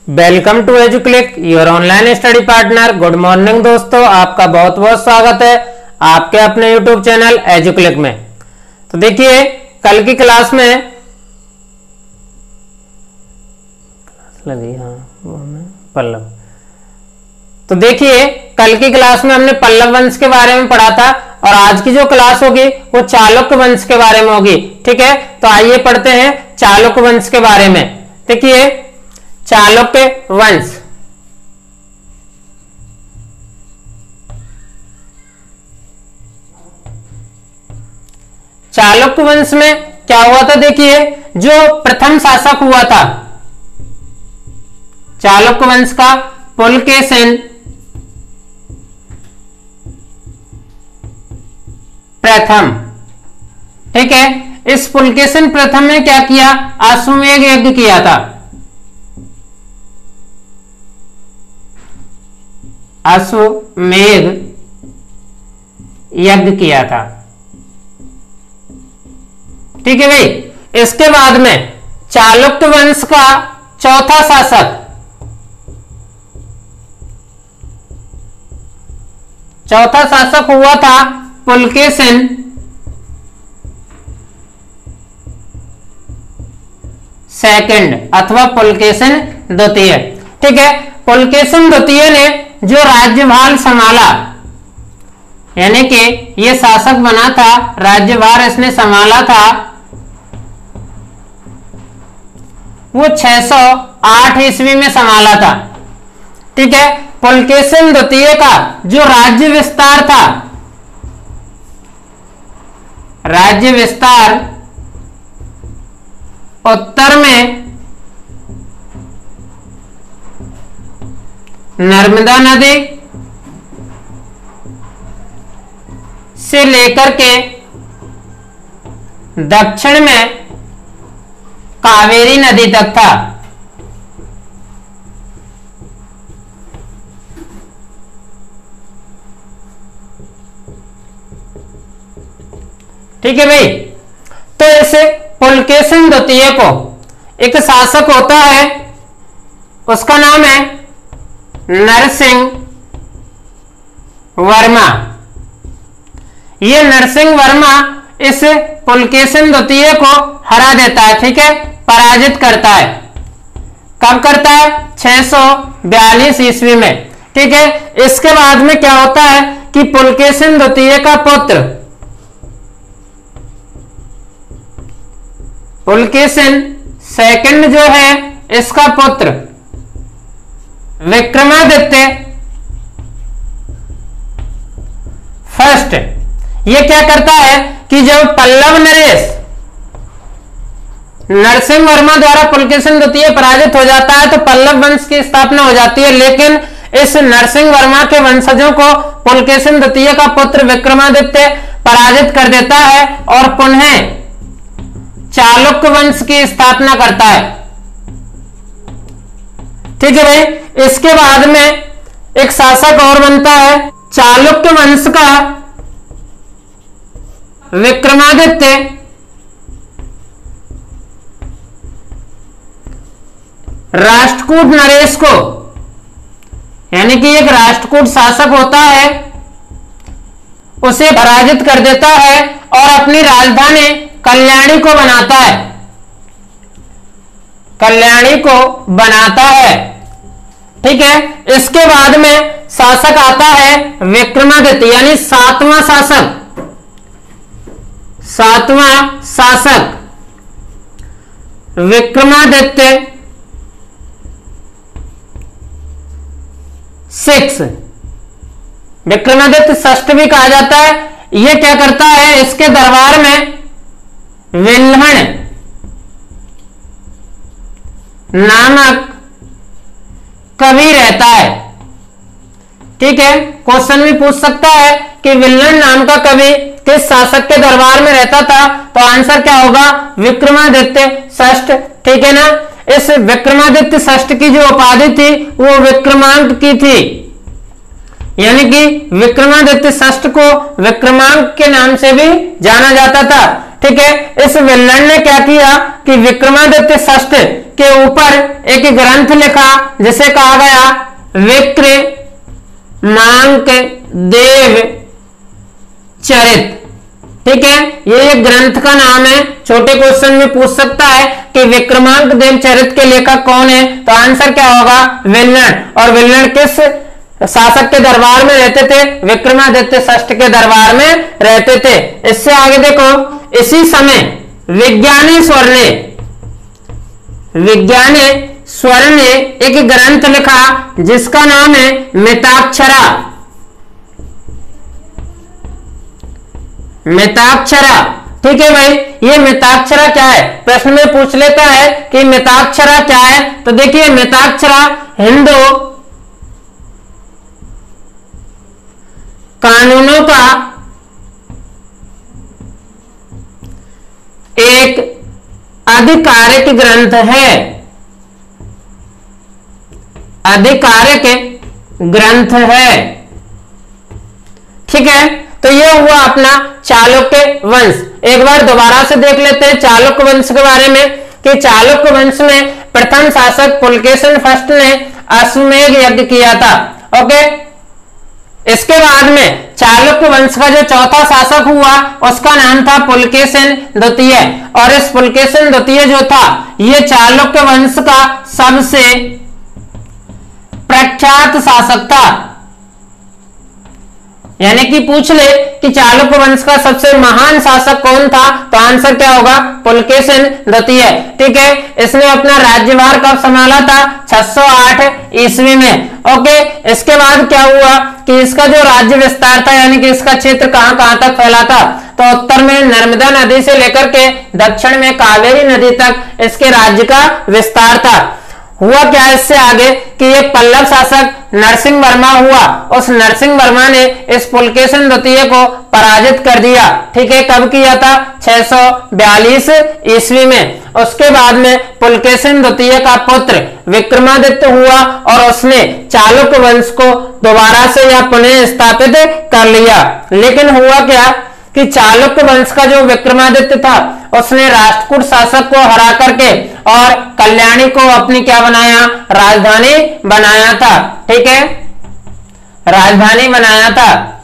Welcome to Educlick your online study partner. Good morning दोस्तों, आपका बहुत बहुत स्वागत है आपके अपने यूट्यूब चैनल एजुक्लिक में। तो देखिए कल की क्लास में पल्लव, तो देखिए कल की क्लास में हमने पल्लव वंश के बारे में पढ़ा था और आज की जो क्लास होगी वो चालुक्य वंश के बारे में होगी। ठीक है, तो आइए पढ़ते हैं चालुक्य वंश के बारे में। देखिए चालुक्य वंश, चालुक्य वंश में क्या हुआ था? देखिए जो प्रथम शासक हुआ था चालुक्य वंश का, पुलकेशिन प्रथम। ठीक है, इस पुलकेशिन प्रथम ने क्या किया? अश्वमेध यज्ञ किया था। अश्वमेध यज्ञ किया था। ठीक है भाई, इसके बाद में चालुक्य वंश का चौथा शासक, चौथा शासक हुआ था पुलकेशिन सेकंड अथवा पुलकेशिन द्वितीय। ठीक है, पुलकेशिन द्वितीय ने जो राज्यभार संभाला, यानी कि ये शासक बना था, राज्यभार इसने संभाला था, वो 608 ईस्वी में संभाला था। ठीक है, पुलकेशिन द्वितीय का जो राज्य विस्तार था, राज्य विस्तार उत्तर में नर्मदा नदी से लेकर के दक्षिण में कावेरी नदी तक था। ठीक है भाई, तो ऐसे पुलकेशिन द्वितीय को एक शासक होता है, उसका नाम है नरसिंह वर्मा। ये नरसिंह वर्मा इस पुलकेशिन द्वितीय को हरा देता है। ठीक है, पराजित करता है। कब करता है? 642 ईस्वी में। ठीक है, इसके बाद में क्या होता है कि पुलकेशिन द्वितीय का पुत्र पुलकेशिन सेकंड जो है, इसका पुत्र विक्रमादित्य फर्स्ट, ये क्या करता है कि जब पल्लव नरेश नरसिंह वर्मा द्वारा पुलकेशिन द्वितीय पराजित हो जाता है तो पल्लव वंश की स्थापना हो जाती है। लेकिन इस नरसिंह वर्मा के वंशजों को पुलकेशिन द्वितीय का पुत्र विक्रमादित्य पराजित कर देता है और पुनः चालुक्य वंश की स्थापना करता है। ठीक है भाई, इसके बाद में एक शासक और बनता है चालुक्य वंश का विक्रमादित्य। राष्ट्रकूट नरेश को, यानी कि एक राष्ट्रकूट शासक होता है, उसे पराजित कर देता है और अपनी राजधानी कल्याणी को बनाता है, कल्याणी को बनाता है। ठीक है, इसके बाद में शासक आता है विक्रमादित्य, यानी सातवां शासक, सातवां शासक विक्रमादित्य 6, विक्रमादित्य षष्ठ भी कहा जाता है। यह क्या करता है? इसके दरबार में विल्हण नामक कवि रहता है। ठीक है, क्वेश्चन भी पूछ सकता है कि विल्हण नाम का कवि किस शासक के दरबार में रहता था, तो आंसर क्या होगा? विक्रमादित्य षष्ठ। ठीक है ना, इस विक्रमादित्य षष्ठ की जो उपाधि थी वो विक्रमांक की थी, यानी कि विक्रमादित्य षष्ठ को विक्रमांक के नाम से भी जाना जाता था। ठीक है, इस विल्लन ने क्या किया कि विक्रमादित्य षष्ठ के ऊपर एक ग्रंथ लिखा जिसे कहा गया विक्रमांक देव चरित। ठीक है, ये एक ग्रंथ का नाम है। छोटे क्वेश्चन में पूछ सकता है कि विक्रमांक देव चरित के लेखक कौन है, तो आंसर क्या होगा, विल्लन। और विल्लन किस शासक के दरबार में रहते थे, विक्रमादित्य षष्ठ के दरबार में रहते थे। इससे आगे देखो, इसी समय विज्ञानेश्वर ने एक ग्रंथ लिखा जिसका नाम है मिताक्षरा। ठीक है भाई, ये मिताक्षरा क्या है, प्रश्न में पूछ लेता है कि मिताक्षरा क्या है। तो देखिए, मिताक्षरा हिंदू कानूनों का एक आधिकारिक ग्रंथ है, आधिकारिक ग्रंथ है। ठीक है, तो ये हुआ अपना चालुक्य वंश। एक बार दोबारा से देख लेते हैं चालुक्य वंश के बारे में कि चालुक्य वंश में प्रथम शासक पुलकेशिन फर्स्ट ने अश्वमेध यज्ञ किया था। ओके, इसके बाद में चालुक्य वंश का जो चौथा शासक हुआ उसका नाम था पुलकेशिन द्वितीय। और इस पुलकेशिन द्वितीय जो था ये चालुक्य वंश का सबसे प्रख्यात शासक था। यानी कि पूछ ले कि चालुक्य वंश का सबसे महान शासक कौन था, तो आंसर क्या होगा, पुलकेशिन द्वितीय। ठीक है, इसने अपना राज्यभार कब संभाला था, 608 ईस्वी में। ओके, इसके बाद क्या हुआ कि इसका जो राज्य विस्तार था, यानी कि इसका क्षेत्र कहां कहां तक फैला था, तो उत्तर में नर्मदा नदी से लेकर के दक्षिण में कावेरी नदी तक इसके राज्य का विस्तार था। हुआ क्या इससे आगे कि एक पल्लव शासक नरसिंह वर्मा हुआ, उस नरसिंह वर्मा ने इस पुलकेशिन द्वितीय को पराजित कर दिया। ठीक है, कब किया था, 642 ईस्वी में। उसके बाद में पुलकेशिन द्वितीय का पुत्र विक्रमादित्य हुआ और उसने चालुक्य वंश को दोबारा से या पुनः स्थापित कर लिया। लेकिन हुआ क्या कि चालुक्य वंश का जो विक्रमादित्य था उसने राष्ट्रकूट शासक को हरा करके और कल्याणी को अपनी क्या बनाया, राजधानी बनाया था। ठीक है, राजधानी बनाया था।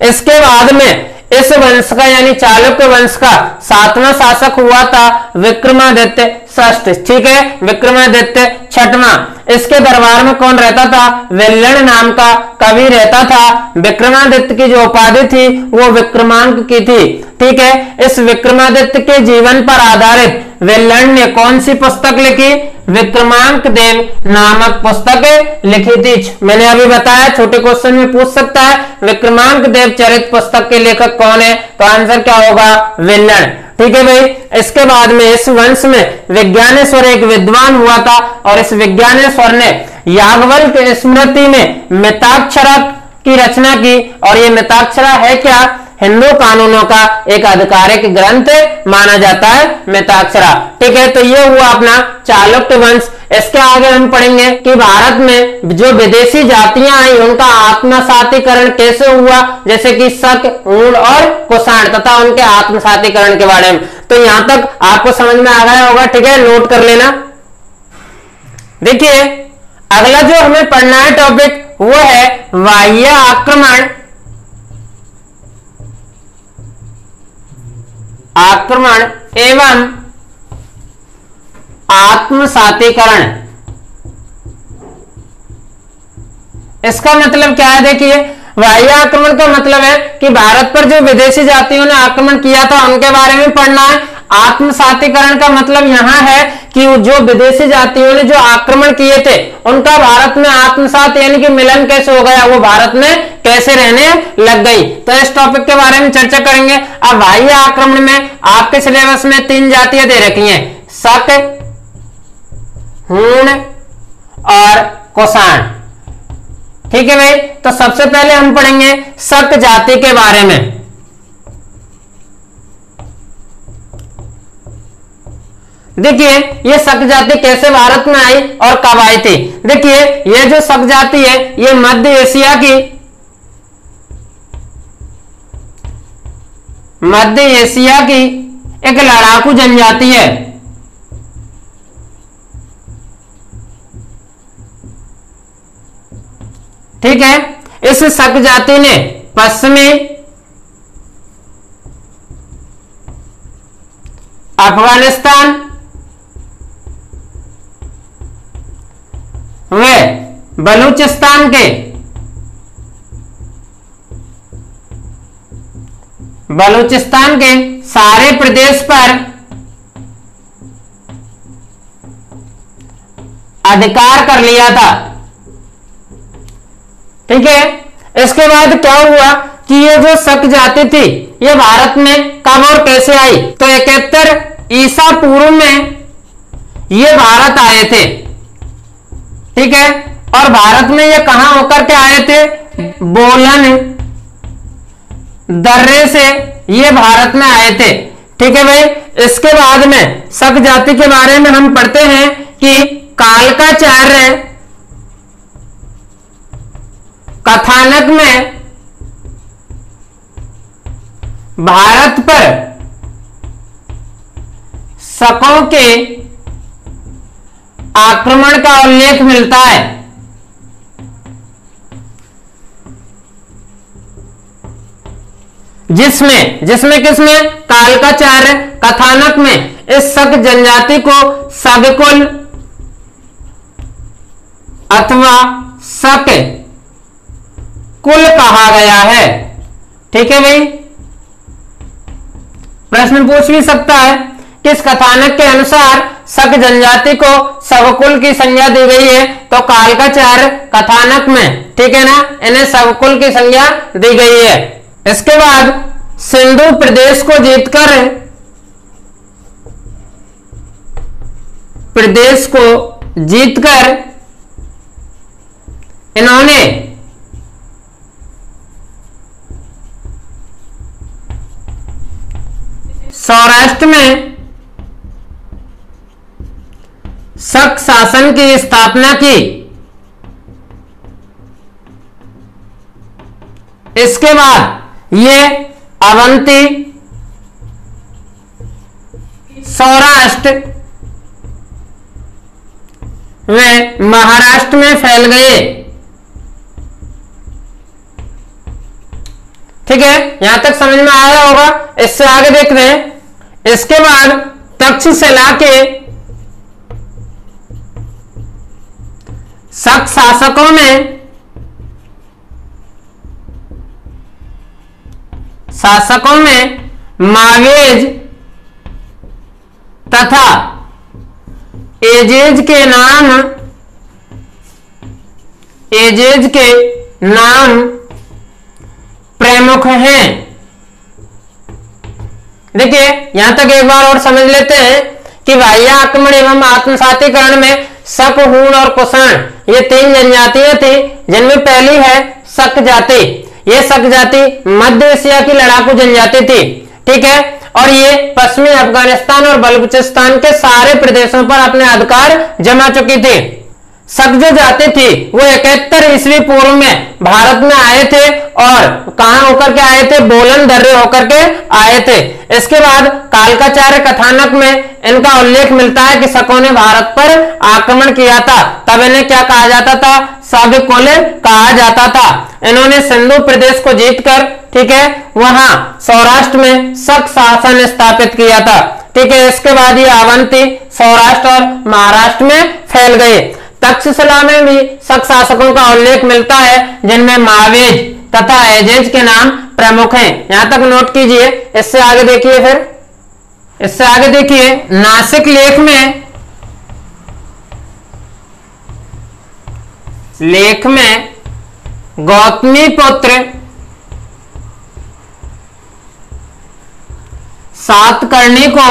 इसके बाद में इस वंश का यानी चालुक्य वंश का सातवां शासक हुआ था विक्रमादित्य षष्ठ। ठीक है, विक्रमादित्य छठवां। इसके दरबार में कौन रहता था, विल्लन नाम का कवि रहता था। विक्रमादित्य की जो उपाधि थी वो विक्रमांक की थी। ठीक है, इस विक्रमादित्य के जीवन पर आधारित विल्लन ने कौन सी पुस्तक लिखी, विक्रमांक देव नामक पुस्तक लिखी थी। मैंने अभी बताया छोटे क्वेश्चन में पूछ सकता है विक्रमांक देव चरित पुस्तक के लेखक कौन है, तो आंसर क्या होगा, विल्लन। ठीक है भाई, इसके बाद में इस वंश में विज्ञानेश्वर एक विद्वान हुआ था और इस विज्ञानेश्वर ने याज्ञवल्क्य की स्मृति में मिताक्षरा की रचना की। और ये मिताक्षरा है क्या, हिंदू कानूनों का एक आधिकारिक ग्रंथ माना जाता है मिताक्षरा। ठीक है, तो ये हुआ अपना चालुक्य वंश। इसके आगे हम पढ़ेंगे कि भारत में जो विदेशी जातियां आई उनका आत्मसातीकरण कैसे हुआ, जैसे कि शक, ऊण और कुषाण, तथा उनके आत्मसातीकरण के बारे में। तो यहां तक आपको समझ में आ गया होगा। ठीक है, नोट कर लेना। देखिए, अगला जो हमें पढ़ना है टॉपिक वो है बाह्य आक्रमण एवं आत्मसातीकरण। इसका मतलब क्या है, देखिए, बाह्य आक्रमण का मतलब है कि भारत पर जो विदेशी जातियों ने आक्रमण किया था उनके बारे में पढ़ना है। आत्मसातीकरण का मतलब यहां है कि जो विदेशी जातियों ने जो आक्रमण किए थे उनका भारत में आत्मसात यानी कि मिलन कैसे हो गया, वो भारत में कैसे रहने लग गई। तो इस टॉपिक के बारे में चर्चा करेंगे। अब बाह्य आक्रमण में आपके सिलेबस में 3 जातियां दे रखी हैं, शक, हूण और कुषाण। ठीक है भाई, तो सबसे पहले हम पढ़ेंगे शक जाति के बारे में। देखिए, ये शक जाति कैसे भारत में आई और कब आई थी। देखिए, ये जो शक जाति है ये मध्य एशिया की मध्य एशिया की एक लड़ाकू जनजाति है। ठीक है, इस शक जाति ने पश्चिमी अफगानिस्तान व बलूचिस्तान के सारे प्रदेश पर अधिकार कर लिया था। ठीक है, इसके बाद क्या हुआ कि ये जो शक जाति थी ये भारत में कब और कैसे आई? तो 71 ईसा पूर्व में ये भारत आए थे। ठीक है, और भारत में ये कहां होकर के आए थे? बोलन दर्रे से ये भारत में आए थे। ठीक है भाई, इसके बाद में शक जाति के बारे में हम पढ़ते हैं कि कालकाचार्य कथानक में भारत पर शकों के आक्रमण का उल्लेख मिलता है। जिसमें किसमें? कालकाचार्य कथानक में इस शक जनजाति को शगकुल अथवा शक कुल कहा गया है। ठीक है भाई, प्रश्न पूछ भी सकता है कि इस कथानक के अनुसार शक जनजाति को शवकुल की संज्ञा दी गई है, तो कालकाचार्य कथानक में, ठीक है ना, इन्हें शवकुल की संज्ञा दी गई है। इसके बाद सिंधु प्रदेश को जीतकर इन्होंने सौराष्ट्र में शक शासन की स्थापना की। इसके बाद ये अवंती, सौराष्ट्र व महाराष्ट्र में फैल गए। ठीक है, यहां तक समझ में आया होगा। इससे आगे देखते हैं। इसके बाद तक्षशिला के शक शासकों में मावेज तथा एजेज के नाम प्रमुख हैं। देखिए, यहां तक एक बार और समझ लेते हैं कि बाह्य आक्रमण एवं आत्मसातीकरण में शक, हूण और कुषाण ये 3 जनजातियां थी, जिनमें पहली है शक जाति। ये शक जाति मध्य एशिया की लड़ाकू जनजाति थी। ठीक है, और ये पश्चिमी अफगानिस्तान और बलूचिस्तान के सारे प्रदेशों पर अपने अधिकार जमा चुकी थी। शक जो जाति थी वो 71 ईस्वी पूर्व में भारत में आए थे, और कहां होकर के आए थे? बोलन दर्रे होकर के आए थे। इसके बाद कालकाचार्य कथानक में इनका उल्लेख मिलता है कि शकों ने भारत पर आक्रमण किया था। तब इन्हें क्या कहा जाता था? शगकुल कहा जाता था। इन्होंने सिंधु प्रदेश को जीतकर, ठीक है, वहां सौराष्ट्र में शक शासन स्थापित किया था। ठीक है, इसके बाद ये अवंती, सौराष्ट्र और महाराष्ट्र में फैल गए। तक्षशिला में भी शक शासकों का उल्लेख मिलता है, जिनमें मावेज तथा एजेज के नाम प्रमुख हैं। यहां तक नोट कीजिए। इससे आगे देखिए, इससे आगे देखिए, नासिक लेख में गौतमी पुत्र सातकर्णी को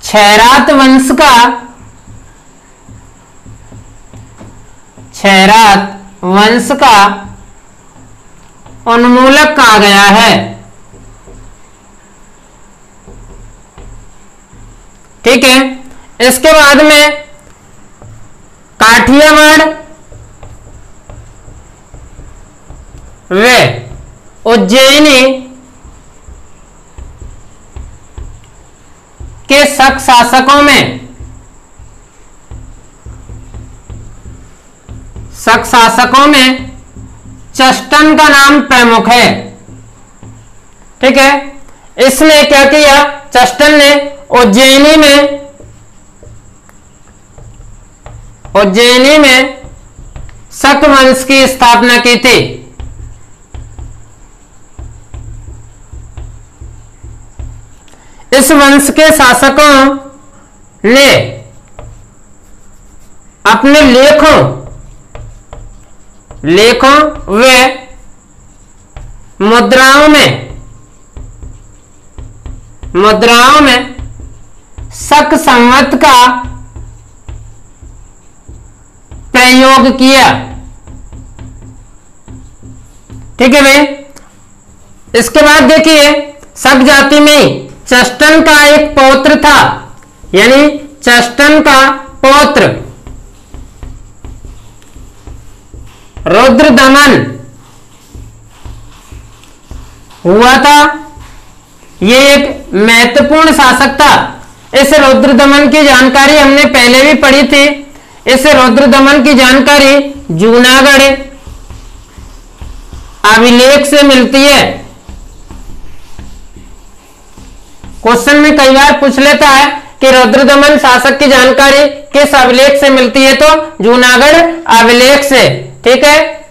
छैरात वंश का उन्मूलक कहा गया है। ठीक है, इसके बाद में वे उज्जैनी के शक शासकों में चष्टन का नाम प्रमुख है। ठीक है, इसने क्या किया, चष्टन ने उज्जैनी में शक वंश की स्थापना की थी। इस वंश के शासकों ने अपने लेखों व मुद्राओं में शक संवत का प्रयोग किया। ठीक है भाई, इसके बाद देखिए शक जाति में चष्टन का एक पौत्र था, यानी चष्टन का पौत्र रुद्रदमन हुआ था। यह एक महत्वपूर्ण शासक था। इस रुद्रदमन की जानकारी हमने पहले भी पढ़ी थी। इस रुद्रदमन की जानकारी जूनागढ़ अभिलेख से मिलती है। क्वेश्चन में कई बार पूछ लेता है कि रुद्रदमन शासक की जानकारी किस अभिलेख से मिलती है, तो जूनागढ़ अभिलेख से। ठीक है,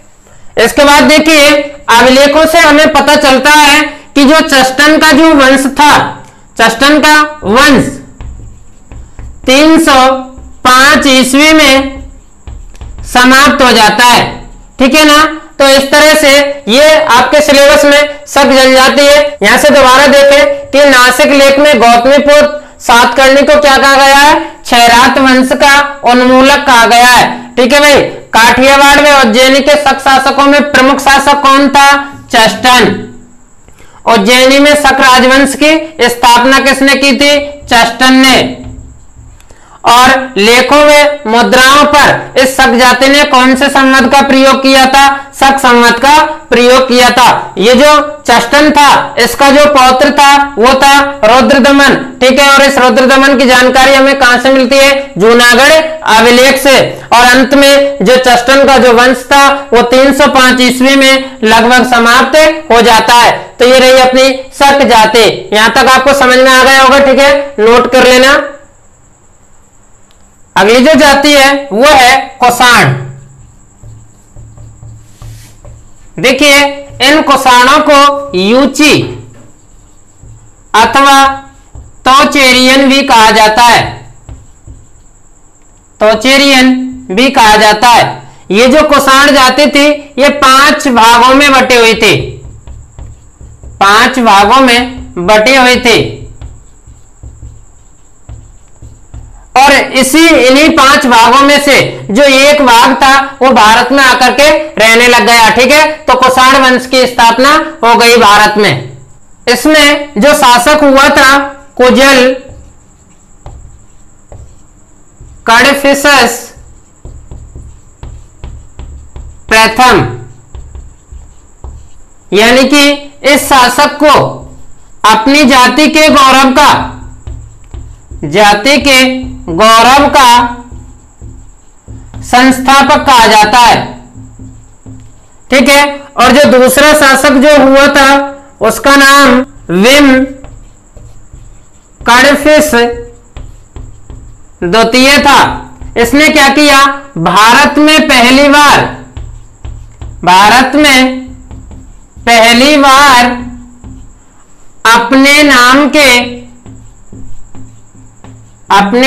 इसके बाद देखिए अभिलेखों से हमें पता चलता है कि जो चष्टन का जो वंश था, चष्टन का वंश 305 ईस्वी में समाप्त हो जाता है। ठीक है ना, तो इस तरह से ये आपके सिलेबस में शक जनजाति है। यहां से दोबारा देखें कि नासिक लेख में गौतमीपुत्र सातकर्णी को क्या कहा गया है, क्षयरात वंश का उन्मूलक कहा गया है। ठीक है भाई, काठियावाड़ में उज्जैनी के शक शासकों में प्रमुख शासक कौन था, चष्टन। उज्जैनी में शक राजवंश की स्थापना किसने की थी, चष्टन ने। और लेखों में मुद्राओं पर इस शक जाति ने कौन से संवत का प्रयोग किया था, शक संवत का प्रयोग किया था। ये जो चष्टन था इसका जो पौत्र था वो था रुद्रदमन। ठीक है, और इस रुद्रदमन की जानकारी हमें कहां से मिलती है, जूनागढ़ अभिलेख से। और अंत में जो चष्टन का जो वंश था वो 305 ईस्वी में लगभग समाप्त हो जाता है। तो ये रही अपनी शक जाति। यहां तक आपको समझ में आ गया होगा। ठीक है, नोट कर लेना। अगली जो जाति है वो है कुषाण। देखिए इन कुषाणों को यूची अथवा तोचेरियन भी कहा जाता है, तोचेरियन भी कहा जाता है। ये जो कुषाण जाति थी ये 5 भागों में बटी हुई थी, 5 भागों में बटी हुई थी। और इन्हीं 5 भागों में से जो एक भाग था वो भारत में आकर के रहने लग गया। ठीक है, तो कुषाण वंश की स्थापना हो गई भारत में। इसमें जो शासक हुआ था कुजल कडफिसस प्रथम, यानी कि इस शासक को अपनी जाति के गौरव का संस्थापक कहा जाता है। ठीक है, और जो दूसरा शासक जो हुआ था उसका नाम विम कडफिस द्वितीय था। इसने क्या किया, भारत में पहली बार अपने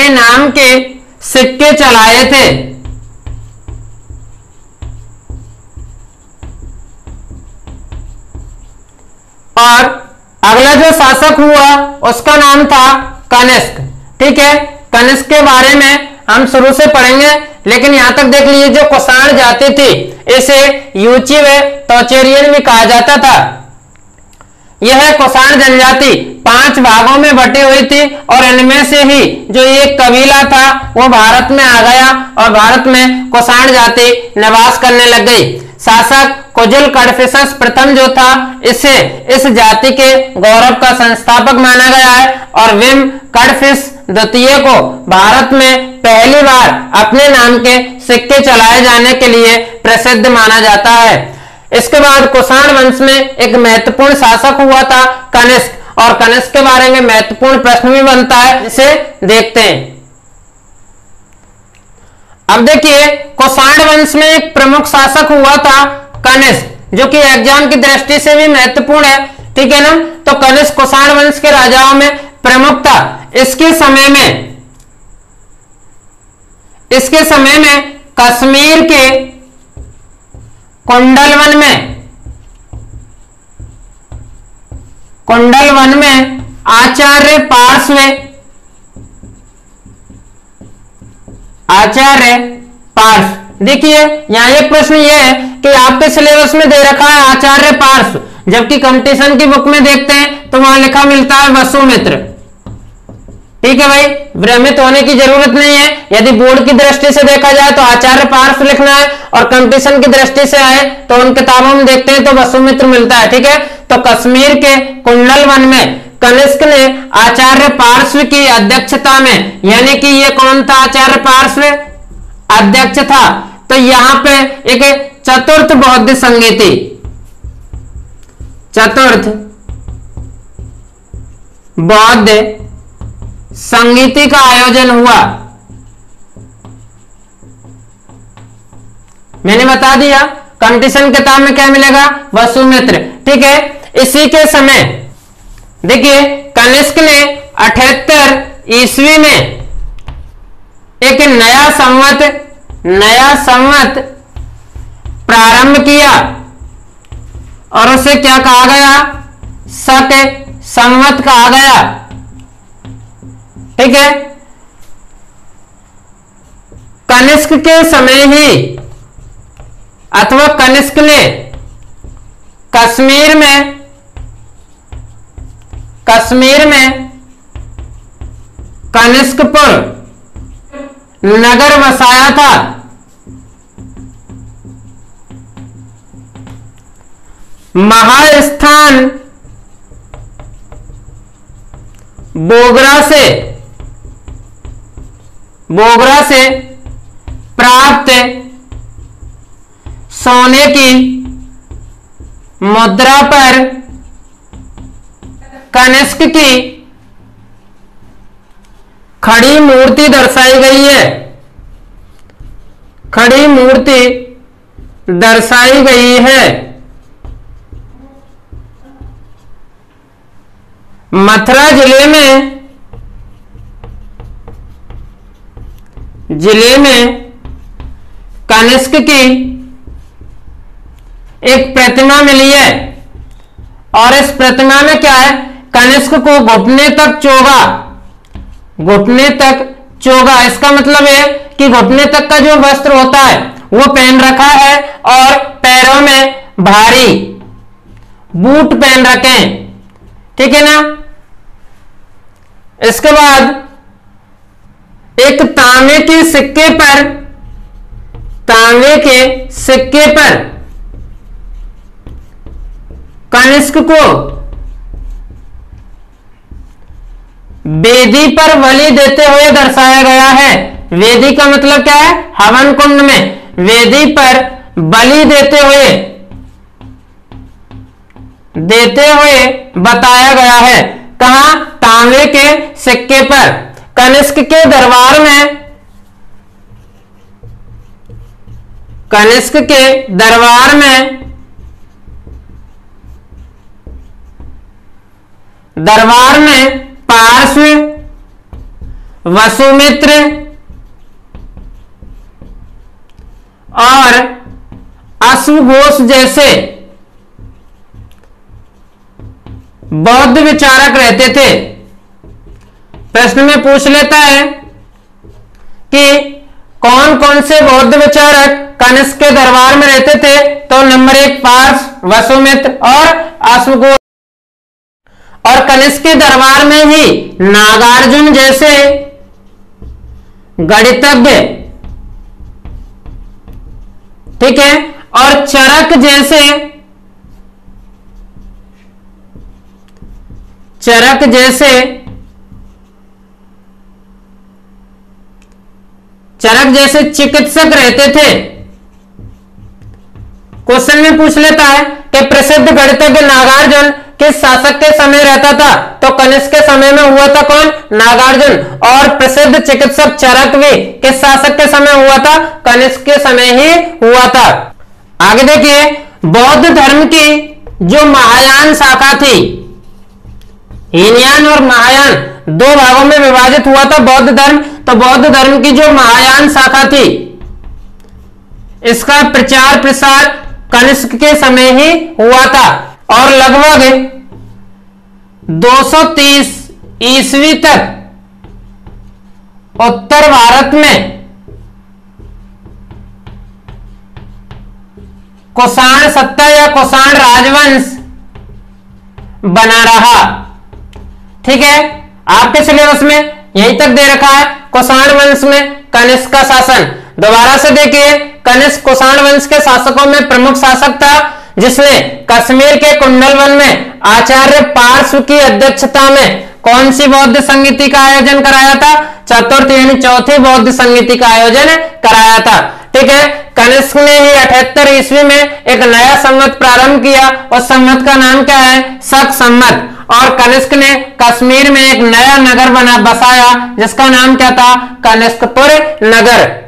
नाम के सिक्के चलाए थे। और अगला जो शासक हुआ उसका नाम था कनिष्क। ठीक है, कनिष्क के बारे में हम शुरू से पढ़ेंगे, लेकिन यहां तक देख लीजिए जो कुषाण जाति थी इसे यूची व तोचेरियन भी कहा जाता था। यह कुषाण जनजाति 5 भागों में बटी हुई थी और इनमें से ही जो एक कबीला था वो भारत में आ गया और भारत में कुषाण जाति निवास करने लग गई। शासक कुजुल कडफिसस प्रथम जो था इसे इस जाति के गौरव का संस्थापक माना गया है और विम कडफिस द्वितीय को भारत में पहली बार अपने नाम के सिक्के चलाए जाने के लिए प्रसिद्ध माना जाता है। इसके बाद कुषाण वंश में एक महत्वपूर्ण शासक हुआ था कनिष्क, और कनिष्क के बारे में महत्वपूर्ण प्रश्न भी बनता है, इसे देखते हैं। अब देखिए कुषाण वंश में एक प्रमुख शासक हुआ था कनिष्क, जो कि एग्जाम की दृष्टि से भी महत्वपूर्ण है, ठीक है ना। तो कनिष्क कुषाण वंश के राजाओं में प्रमुख था। इसके समय में कश्मीर के कुंडलवन में आचार्य पार्श्व, देखिए यहां एक प्रश्न यह है कि आपके सिलेबस में दे रखा है आचार्य पार्श्व, जबकि कंपटीशन की बुक में देखते हैं तो वहां लिखा मिलता है वसुमित्र। ठीक है भाई, भ्रमित होने की जरूरत नहीं है। यदि बोर्ड की दृष्टि से देखा जाए तो आचार्य पार्श्व लिखना है, और कंपटीशन की दृष्टि से आए तो उन किताबों में देखते हैं तो वसुमित्र मिलता है। ठीक है, तो कश्मीर के कुंडलवन में कनिष्क ने आचार्य पार्श्व की अध्यक्षता में, यानी कि ये कौन था, आचार्य पार्श्व अध्यक्ष था। तो यहां पे एक चतुर्थ बौद्ध संगीति का आयोजन हुआ। मैंने बता दिया कंपटीशन किताब में क्या मिलेगा, वसुमित्र। ठीक है, इसी के समय देखिए कनिष्क ने 78 ईस्वी में एक नया संवत प्रारंभ किया और उसे क्या कहा गया, शक संवत कहा गया। ठीक है, कनिष्क के समय ही अथवा कनिष्क ने कश्मीर में कनिष्कपुर नगर बसाया था। महास्थान बोगरा से प्राप्त सोने की मुद्रा पर कनिष्क की खड़ी मूर्ति दर्शाई गई है। खड़ी मूर्ति दर्शाई गई है। मथुरा जिले में कनिष्क की एक प्रतिमा मिली है, और इस प्रतिमा में क्या है, कनिष्क को घुटने तक चोगा। इसका मतलब है कि घुटने तक का जो वस्त्र होता है वो पहन रखा है, और पैरों में भारी बूट पहन रखे हैं। ठीक है ना। इसके बाद एक तांबे के सिक्के पर कनिष्क को वेदी पर बलि देते हुए दर्शाया गया है। वेदी का मतलब क्या है, हवन कुंड में वेदी पर बलि देते हुए बताया गया है। कहां, तांबे के सिक्के पर। कनिष्क के दरबार में पार्श्व, वसुमित्र और अश्वघोष जैसे बौद्ध विचारक रहते थे। प्रश्न में पूछ लेता है कि कौन कौन से बौद्ध विचारक कनिष्क के दरबार में रहते थे। तो नंबर 1 पार्श्व, वसुमित्र और अश्वघोष। और कनिष्क के दरबार में ही नागार्जुन जैसे गणितज्ञ, ठीक है, और चरक जैसे चिकित्सक रहते थे। क्वेश्चन में पूछ लेता है कि प्रसिद्ध गणितज्ञ नागार्जुन किस शासक के समय रहता था, तो कनिष्क के समय में हुआ था कौन, नागार्जुन। और प्रसिद्ध चिकित्सक चरक भी किस शासक के समय हुआ था, कनिष्क के समय ही हुआ था। आगे देखिए, बौद्ध धर्म की जो महायान शाखा थी, हीनयान और महायान दो भागों में विभाजित हुआ था बौद्ध धर्म। तो बौद्ध धर्म की जो महायान शाखा थी, इसका प्रचार प्रसार कनिष्क के समय ही हुआ था और लगभग 230 ईस्वी तक उत्तर भारत में कुषाण सत्ता या कुषाण राजवंश बना रहा। ठीक है, आपके सिलेबस में यहीं तक दे रखा है, कुषाण वंश में कनिष्क का शासन। दोबारा से देखिए, कनिष्क कुषाण वंश के शासकों में प्रमुख शासक था, जिसने कश्मीर के कुंडलवन में आचार्य पार्श्व की अध्यक्षता में कौन सी बौद्ध संगीति का आयोजन कराया था, चतुर्थ यानी चौथी बौद्ध संगीति का आयोजन कराया था। ठीक है, कनिष्क ने ही 78 ईस्वी में एक नया संवत प्रारंभ किया, उस संवत का नाम क्या है, शक संवत। और कनिष्क ने कश्मीर में एक नया नगर बसाया, जिसका नाम क्या था, कनिष्कपुर नगर।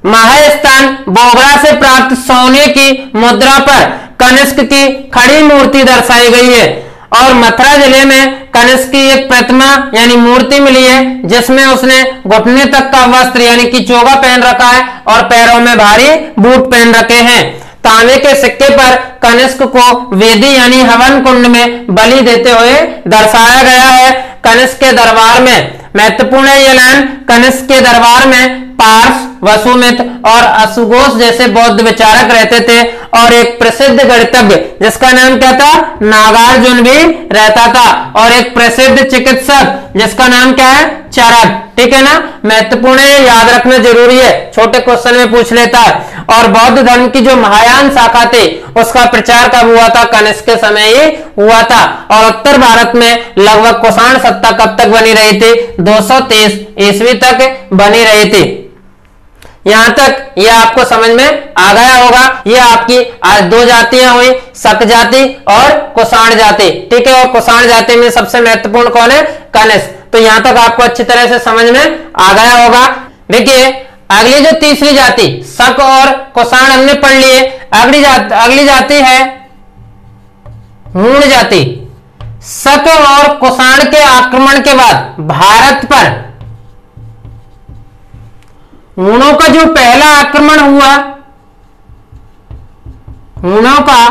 महास्थान बोगरा से प्राप्त सोने की मुद्रा पर कनिष्क की खड़ी मूर्ति दर्शाई गई है। और मथुरा जिले में कनिष्क की एक प्रतिमा यानी मूर्ति मिली है, जिसमें उसने घुटने तक का वस्त्र यानी कि चोगा पहन रखा है और पैरों में भारी बूट पहन रखे हैं। तांबे के सिक्के पर कनिष्क को वेदी यानी हवन कुंड में बलि देते हुए दर्शाया गया है। कनिष्क के दरबार में महत्वपूर्ण ये लाइन, कनिष्क के दरबार में पार्स, वसुमित और असुघोष जैसे बौद्ध विचारक रहते थे और एक प्रसिद्ध गणितज्ञ जिसका नाम क्या था, नागार्जुन भी रहता था, और एक प्रसिद्ध चिकित्सक जिसका नाम क्या है, चरक। ठीक है ना, महत्वपूर्ण है, याद रखना जरूरी है, छोटे क्वेश्चन में पूछ लेता है। और बौद्ध धर्म की जो महायान शाखा थी, उसका प्रचार कब हुआ था, कनिष्क के समय ही हुआ था। और उत्तर भारत में लगभग कुषाण सत्ता कब तक बनी रही थी, 230 ईस्वी तक बनी रही थी। यहां तक यह आपको समझ में आ गया होगा। यह आपकी आज दो जातियां हुई, शक जाति और कुषाण जाति। ठीक है, और कुषाण जाति में सबसे महत्वपूर्ण कौन है, कनिष्क। तो यहां तक आपको अच्छी तरह से समझ में आ गया होगा। देखिए, अगली जो तीसरी जाति, शक और कुषाण हमने पढ़ लिए। अगली जाति है हूण जाति। शक और कुषाण के आक्रमण के बाद भारत पर हूणों का जो पहला आक्रमण हुआ, हूणों का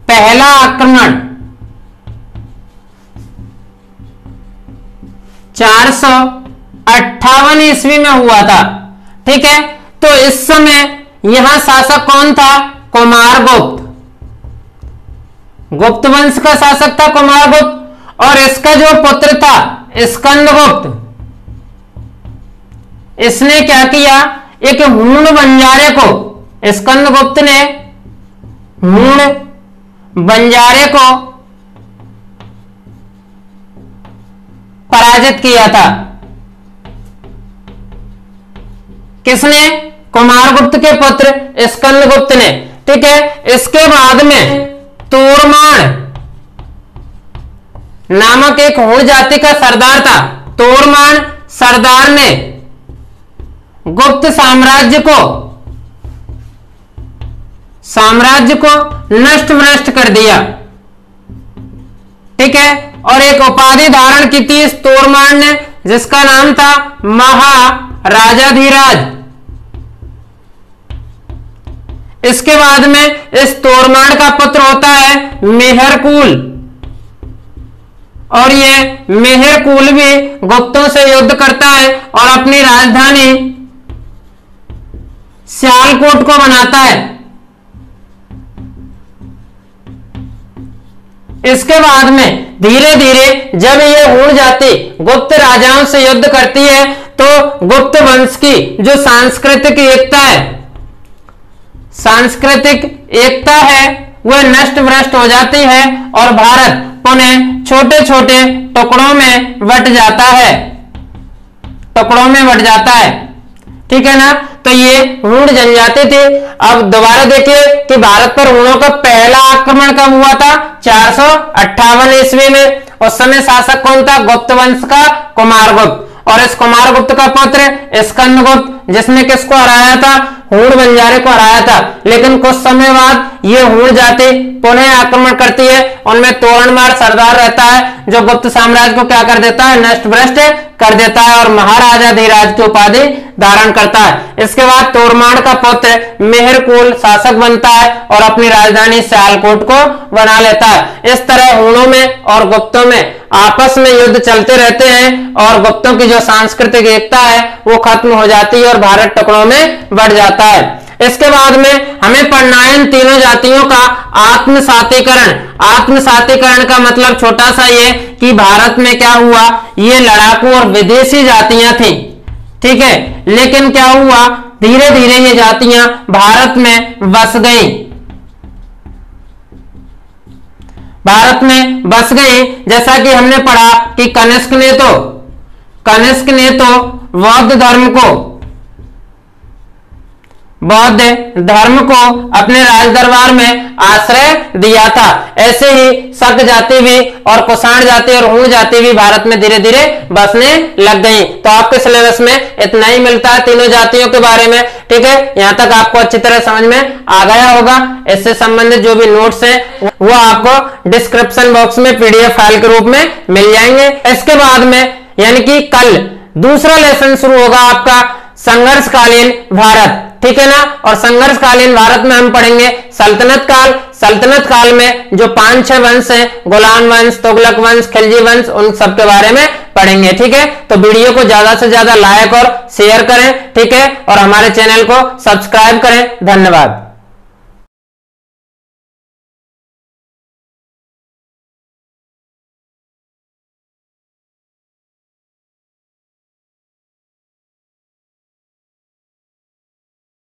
पहला आक्रमण 458 ईस्वी में हुआ था। ठीक है, तो इस समय यहां शासक कौन था, कुमारगुप्त। गुप्त वंश का शासक था कुमारगुप्त, और इसका जो पुत्र था स्कंदगुप्त, इसने क्या किया, एक हूण बंजारे को, स्कंदगुप्त ने हूण बंजारे को पराजित किया था। किसने, कुमारगुप्त के पुत्र स्कंदगुप्त ने। ठीक है, इसके बाद में तोड़माण नामक एक हूण जाति का सरदार था। तोड़माण सरदार ने गुप्त साम्राज्य को नष्ट भ्रष्ट कर दिया। ठीक है, और एक उपाधि धारण की थी इस तोड़माण ने, जिसका नाम था महाराजाधिराज। इसके बाद में इस तोड़माण का पुत्र होता है मेहरकुल, और ये मेहरकुल भी गुप्तों से युद्ध करता है और अपनी राजधानी सियालकोट को बनाता है। इसके बाद में धीरे धीरे जब ये हूण जाति गुप्त राजाओं से युद्ध करती है, तो गुप्त वंश की जो सांस्कृतिक एकता है, सांस्कृतिक एकता है वह नष्ट भ्रष्ट हो जाती है और भारत पुनः छोटे छोटे टुकड़ों में बट जाता है, टुकड़ों में बट जाता है। ठीक है ना। तो ये हूण जनजाति थी। अब दोबारा देखिए कि भारत पर हूणों का पहला आक्रमण कब हुआ था? 458 ईस्वी में। उस समय शासक कौन था? गुप्त वंश का कुमारगुप्त, और इस कुमारगुप्त का पुत्र स्कंदगुप्त, जिसने किसको हराया था? हूण बंजारे को हराया था। लेकिन कुछ समय बाद ये हूण जाति पुनः आक्रमण करती है। उनमें तोरणमार सरदार रहता है जो गुप्त साम्राज्य को क्या कर देता है? नष्ट भ्रष्ट कर देता है और महाराजा धीराज की उपाधि धारण करता है। इसके बाद तोरमाण का पुत्र मेहरकुल शासक बनता है और अपनी राजधानी सियालकोट को बना लेता है। इस तरह हूणों में और गुप्तों में आपस में युद्ध चलते रहते हैं और गुप्तों की जो सांस्कृतिक एकता है वो खत्म हो जाती है और भारत टुकड़ों में बढ़ जाता है। इसके बाद में हमें पढ़ना है इन तीनों जातियों का आत्मसातीकरण। आत्मसातीकरण का मतलब छोटा सा ये कि भारत में क्या हुआ, ये लड़ाकू और विदेशी जातियां थी, ठीक है, लेकिन क्या हुआ, धीरे धीरे ये जातियां भारत में बस गई, भारत में बस गई। जैसा कि हमने पढ़ा कि कनिष्क ने तो बौद्ध धर्म को अपने राज दरबार में आश्रय दिया था। ऐसे ही शक जाति भी और कुषाण जाति और हूण जाति भी भारत में धीरे धीरे बसने लग गई। तो आपके सिलेबस में इतना ही मिलता है तीनों जातियों के बारे में। ठीक है, यहां तक आपको अच्छी तरह समझ में आ गया होगा। इससे संबंधित जो भी नोट्स हैं वो आपको डिस्क्रिप्शन बॉक्स में पीडीएफ फाइल के रूप में मिल जाएंगे। इसके बाद में यानी कि कल दूसरा लेसन शुरू होगा आपका संघर्षकालीन भारत। ठीक है ना। और संघर्षकालीन भारत में हम पढ़ेंगे सल्तनत काल। सल्तनत काल में जो 5-6 वंश हैं, गुलाम वंश, तुगलक वंश, खिलजी वंश, उन सब के बारे में पढ़ेंगे। ठीक है, तो वीडियो को ज्यादा से ज्यादा लाइक और शेयर करें। ठीक है, और हमारे चैनल को सब्सक्राइब करें। धन्यवाद।